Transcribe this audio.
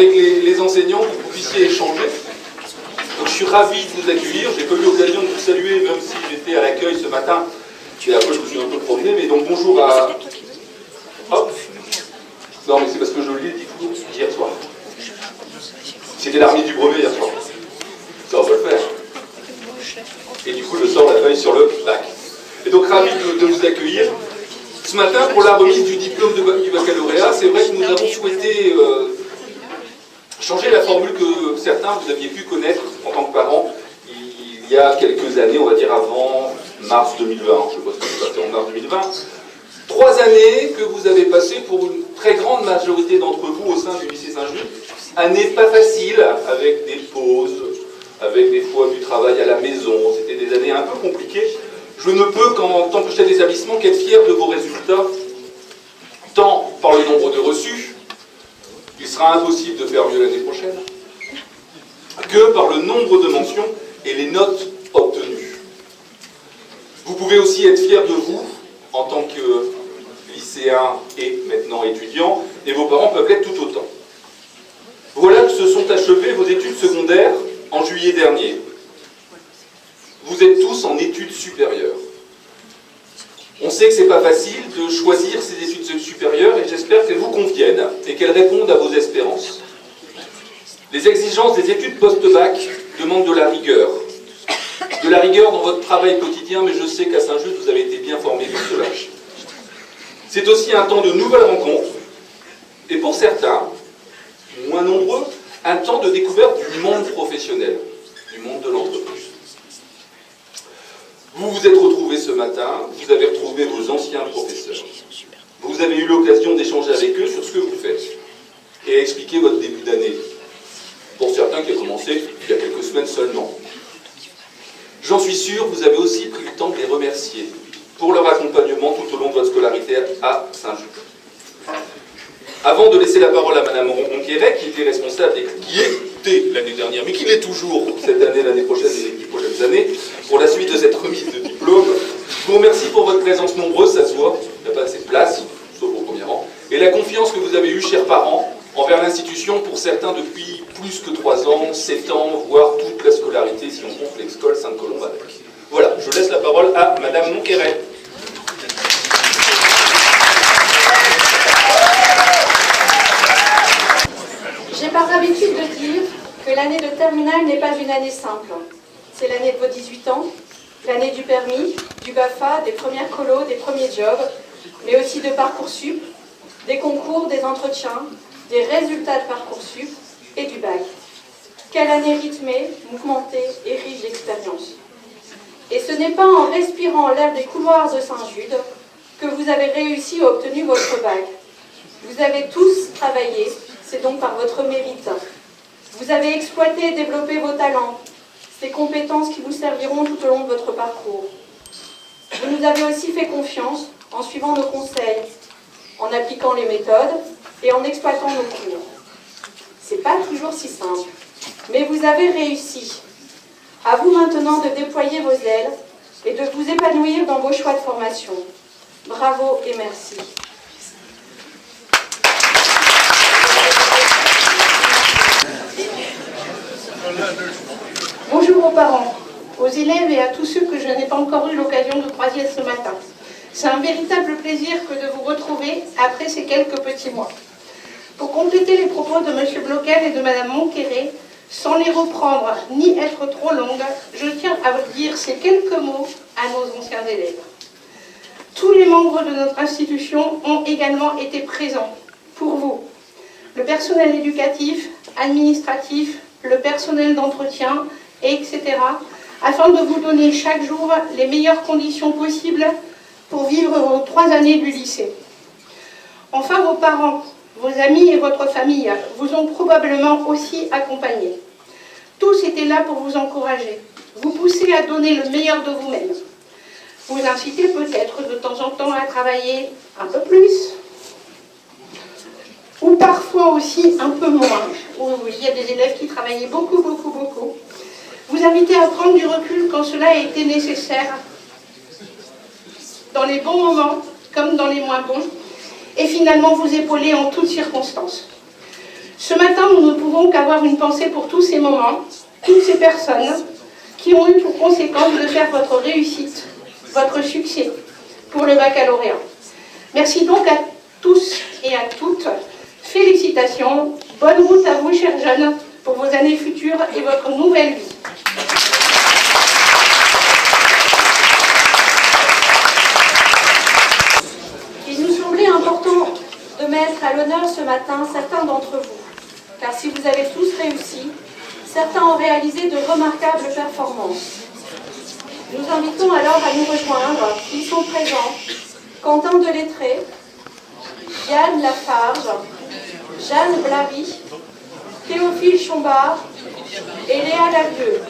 avec les enseignants pour que vous puissiez échanger. Donc je suis ravi de vous accueillir. J'ai pas eu l'occasion de vous saluer, même si j'étais à l'accueil ce matin. Et après, je me suis un peu promené. Mais donc bonjour à... Hop. Non, mais c'est parce que je l'ai dit hier soir. C'était l'armée du brevet hier soir. Ça, on peut le faire. Et du coup, je sors la feuille sur le bac. Et donc, ravi de vous accueillir. Ce matin, pour la remise du diplôme du baccalauréat, c'est vrai que nous avons souhaité changer la formule que certains vous aviez pu connaître en tant que parents il y a quelques années, on va dire avant mars 2020. Je ne sais pas ce qui s'est passé en mars 2020. 3 années que vous avez passées pour une très grande majorité d'entre vous au sein du lycée Saint-Just. Années pas faciles, avec des pauses, avec des fois du travail à la maison. C'était des années un peu compliquées. Je ne peux, qu'en tant que chef d'établissement, qu'être fier de vos résultats, tant par le nombre de reçus, il sera impossible de faire mieux l'année prochaine, que par le nombre de mentions et les notes obtenues. Vous pouvez aussi être fier de vous, en tant que lycéen et maintenant étudiant, et vos parents peuvent l'être tout autant. Voilà que se sont achevées vos études secondaires en juillet dernier. Vous êtes tous en études supérieures. On sait que ce n'est pas facile de choisir ces études supérieures et j'espère qu'elles vous conviennent et qu'elles répondent à vos espérances. Les exigences des études post-bac demandent de la rigueur. De la rigueur dans votre travail quotidien, mais je sais qu'à Saint-Just, vous avez été bien formés pour cela. C'est aussi un temps de nouvelles rencontres et pour certains, moins nombreux, un temps de découverte du monde professionnel, du monde de l'entreprise. Vous vous êtes retrouvés ce matin, vous avez retrouvé vos anciens professeurs. Vous avez eu l'occasion d'échanger avec eux sur ce que vous faites et expliquer votre début d'année. Pour certains qui a commencé il y a quelques semaines seulement. J'en suis sûr, vous avez aussi pris le temps de les remercier pour leur accompagnement tout au long de votre scolarité à Saint-Just. Avant de laisser la parole à Madame Ronquéret, qui était responsable, et qui était l'année dernière, mais qui l'est toujours cette année, l'année prochaine et les 10 prochaines années, pour la suite de cette remise de diplôme, je vous remercie pour votre présence nombreuse, ça se voit, il n'y a pas assez de place, sauf au premier rang, et la confiance que vous avez eue, chers parents, envers l'institution, pour certains depuis plus que 3 ans, 7 ans, voire toute la scolarité, si on compte l'école Sainte-Colombe avec. Voilà, je laisse la parole à Madame Ronquéret. J'ai par habitude de dire que l'année de terminale n'est pas une année simple. C'est l'année de vos 18 ans, l'année du permis, du BAFA, des premières colos, des premiers jobs, mais aussi de Parcoursup, des concours, des entretiens, des résultats de Parcoursup et du bac. Quelle année rythmée, mouvementée et riche d'expérience. Et ce n'est pas en respirant l'air des couloirs de Saint-Just que vous avez réussi à obtenir votre bac. Vous avez tous travaillé, c'est donc par votre mérite. Vous avez exploité et développé vos talents, ces compétences qui vous serviront tout au long de votre parcours. Vous nous avez aussi fait confiance en suivant nos conseils, en appliquant les méthodes et en exploitant nos cours. C'est pas toujours si simple, mais vous avez réussi. À vous maintenant de déployer vos ailes et de vous épanouir dans vos choix de formation. Bravo et merci. Bonjour aux parents, aux élèves et à tous ceux que je n'ai pas encore eu l'occasion de croiser ce matin. C'est un véritable plaisir que de vous retrouver après ces quelques petits mois. Pour compléter les propos de M. Bloquel et de Mme Monquéret, sans les reprendre ni être trop longue, je tiens à vous dire ces quelques mots à nos anciens élèves. Tous les membres de notre institution ont également été présents pour vous. Le personnel éducatif, administratif, le personnel d'entretien, etc., afin de vous donner chaque jour les meilleures conditions possibles pour vivre vos 3 années du lycée. Enfin, vos parents, vos amis et votre famille vous ont probablement aussi accompagné. Tous étaient là pour vous encourager, vous pousser à donner le meilleur de vous-même. Vous inciter peut-être de temps en temps à travailler un peu plus, ou parfois aussi un peu moins. Il y a des élèves qui travaillaient beaucoup. Vous inviter à prendre du recul quand cela a été nécessaire, dans les bons moments comme dans les moins bons, et finalement vous épauler en toutes circonstances. Ce matin, nous ne pouvons qu'avoir une pensée pour tous ces moments, toutes ces personnes qui ont eu pour conséquence de faire votre réussite, votre succès pour le baccalauréat. Merci donc à tous et à toutes. Félicitations. Bonne route à vous, chers jeunes, pour vos années futures et votre nouvelle vie. Il nous semblait important de mettre à l'honneur ce matin certains d'entre vous, car si vous avez tous réussi, certains ont réalisé de remarquables performances. Nous invitons alors à nous rejoindre, ils sont présents, Quentin Delettré, Yann Lafarge, Jeanne Blary, Théophile Chombard et Léa Lavieux.